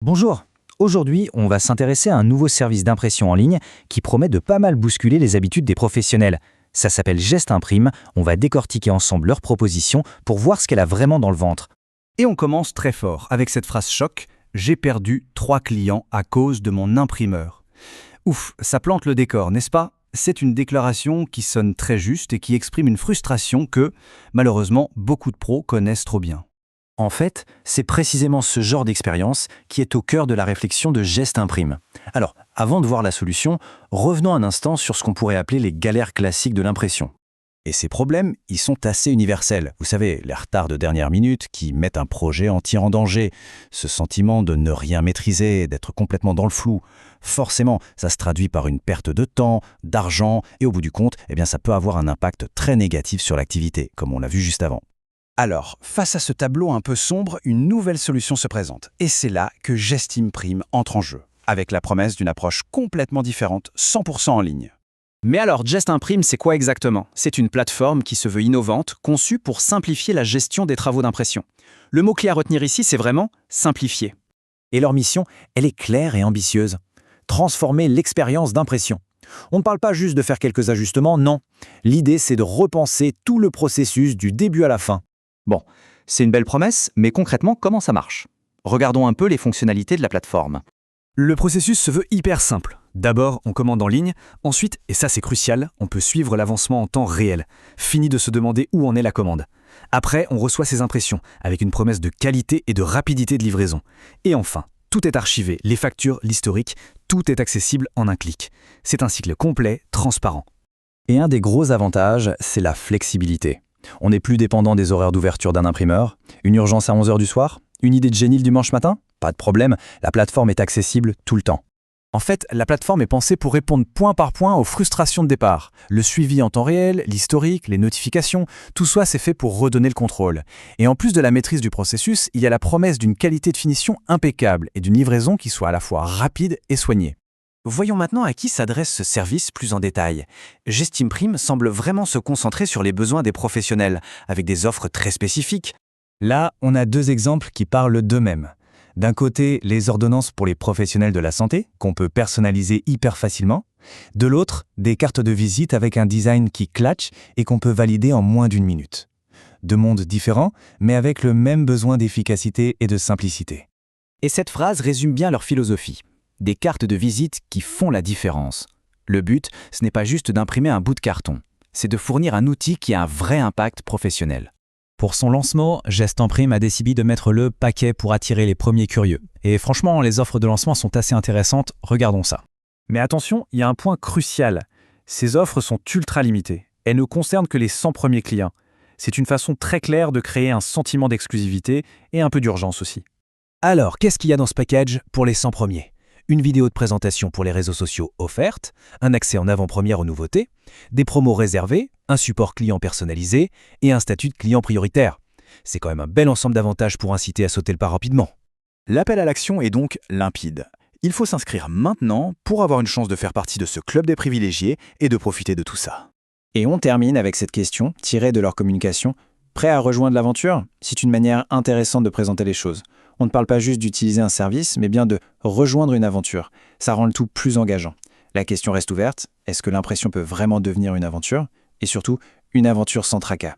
Bonjour. Aujourd'hui, on va s'intéresser à un nouveau service d'impression en ligne qui promet de pas mal bousculer les habitudes des professionnels. Ça s'appelle Geste Imprime. On va décortiquer ensemble leurs propositions pour voir ce qu'elle a vraiment dans le ventre. Et on commence très fort avec cette phrase choc: j'ai perdu 3 clients à cause de mon imprimeur. Ouf, ça plante le décor, n'est-ce pas? C'est une déclaration qui sonne très juste et qui exprime une frustration que, malheureusement, beaucoup de pros connaissent trop bien. En fait, c'est précisément ce genre d'expérience qui est au cœur de la réflexion de Geste Imprime. Alors, avant de voir la solution, revenons un instant sur ce qu'on pourrait appeler les galères classiques de l'impression. Et ces problèmes, ils sont assez universels. Vous savez, les retards de dernière minute qui mettent un projet entier en danger, ce sentiment de ne rien maîtriser, d'être complètement dans le flou. Forcément, ça se traduit par une perte de temps, d'argent, et au bout du compte, ça peut avoir un impact très négatif sur l'activité, comme on l'a vu juste avant. Alors, face à ce tableau un peu sombre, une nouvelle solution se présente. Et c'est là que Geste Imprime entre en jeu, avec la promesse d'une approche complètement différente, 100% en ligne. Mais alors, Geste Imprime, c'est quoi exactement? C'est une plateforme qui se veut innovante, conçue pour simplifier la gestion des travaux d'impression. Le mot-clé à retenir ici, c'est vraiment simplifier. Et leur mission, elle est claire et ambitieuse. Transformer l'expérience d'impression. On ne parle pas juste de faire quelques ajustements, non. L'idée, c'est de repenser tout le processus du début à la fin. Bon, c'est une belle promesse, mais concrètement, comment ça marche? Regardons un peu les fonctionnalités de la plateforme. Le processus se veut hyper simple. D'abord, on commande en ligne. Ensuite, et ça c'est crucial, on peut suivre l'avancement en temps réel. Fini de se demander où en est la commande. Après, on reçoit ses impressions, avec une promesse de qualité et de rapidité de livraison. Et enfin, tout est archivé, les factures, l'historique, tout est accessible en un clic. C'est un cycle complet, transparent. Et un des gros avantages, c'est la flexibilité. On n'est plus dépendant des horaires d'ouverture d'un imprimeur. Une urgence à 11h du soir? Une idée de génie le dimanche matin? Pas de problème, la plateforme est accessible tout le temps. En fait, la plateforme est pensée pour répondre point par point aux frustrations de départ. Le suivi en temps réel, l'historique, les notifications, tout ça c'est fait pour redonner le contrôle. Et en plus de la maîtrise du processus, il y a la promesse d'une qualité de finition impeccable et d'une livraison qui soit à la fois rapide et soignée. Voyons maintenant à qui s'adresse ce service plus en détail. Geste Imprime semble vraiment se concentrer sur les besoins des professionnels, avec des offres très spécifiques. Là, on a deux exemples qui parlent d'eux-mêmes. D'un côté, les ordonnances pour les professionnels de la santé, qu'on peut personnaliser hyper facilement. De l'autre, des cartes de visite avec un design qui clatche et qu'on peut valider en moins d'une minute. Deux mondes différents, mais avec le même besoin d'efficacité et de simplicité. Et cette phrase résume bien leur philosophie. Des cartes de visite qui font la différence. Le but, ce n'est pas juste d'imprimer un bout de carton, c'est de fournir un outil qui a un vrai impact professionnel. Pour son lancement, Geste Imprime a décidé de mettre le paquet pour attirer les premiers curieux. Et franchement, les offres de lancement sont assez intéressantes, regardons ça. Mais attention, il y a un point crucial. Ces offres sont ultra limitées. Elles ne concernent que les 100 premiers clients. C'est une façon très claire de créer un sentiment d'exclusivité et un peu d'urgence aussi. Alors, qu'est-ce qu'il y a dans ce package pour les 100 premiers? Une vidéo de présentation pour les réseaux sociaux offerte, un accès en avant-première aux nouveautés, des promos réservés, un support client personnalisé et un statut de client prioritaire. C'est quand même un bel ensemble d'avantages pour inciter à sauter le pas rapidement. L'appel à l'action est donc limpide. Il faut s'inscrire maintenant pour avoir une chance de faire partie de ce club des privilégiés et de profiter de tout ça. Et on termine avec cette question, tirée de leur communication. Prêt à rejoindre l'aventure? C'est une manière intéressante de présenter les choses. On ne parle pas juste d'utiliser un service, mais bien de rejoindre une aventure. Ça rend le tout plus engageant. La question reste ouverte. Est-ce que l'impression peut vraiment devenir une aventure? Et surtout, une aventure sans tracas?